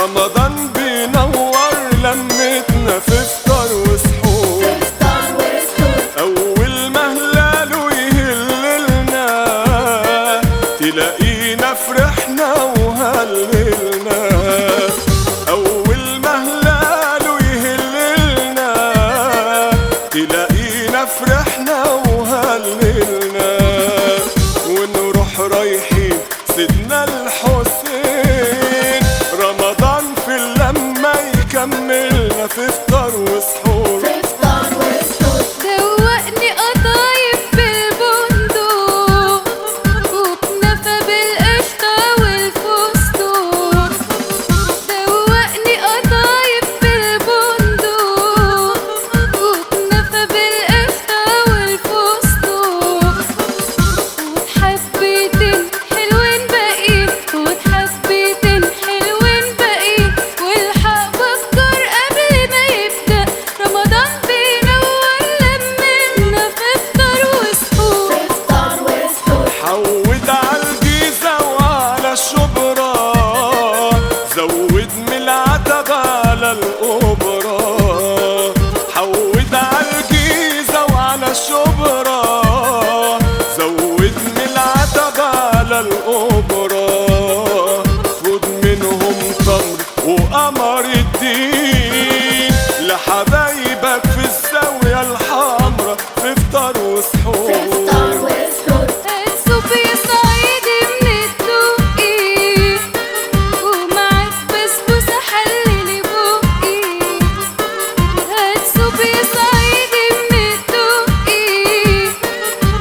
رمضان بينور لمتنا في فطار وسحور، أول ما هلاله يهللنا تلاقينا فرحنا وهللنا. أول ما هلاله يهللنا تلاقينا فرحنا وهللنا. ونروح رايحين سيدنا الحسين، رمضان في اللمة يكملنا في فطار وسحور. دوقني قطايف بالبندق وكنافة بالقشطة والفستق. دوقني قطايف بالبندق وكنافة بالقشطة والفستق. وحبيتين حلوين باقيين، وحبيتين حلوين باقيين. والحق بفطر قبل ما يبدأ رمضان بينور لمنا في فطار وسحور. حود عالجيزة وعلى الشبرا، زود من العتبة على الأوبرا. حود عالجيزة وعلى الشبرا، زود من العتبة على الأوبرا. خد منهم تمر وقمر الدين لحبايبك في الزاوية الحمرا في فطار وسحور. هاتسوب يا صعيدي من الدقي ومعاك بسبوسة حللي بقي. هاتسوب يا صعيدي من الدقي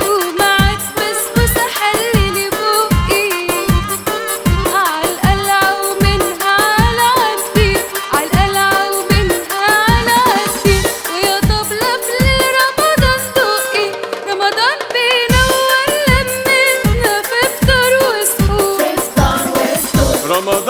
ومعاك بسبوسة حللي بقي. عالقلعة ومنها على عدي، عالقلعة ومنها على عدي. ويا طبلة في ليل رمضان دقي، رمضان بينور لمنا في فطار وسحور. رمضان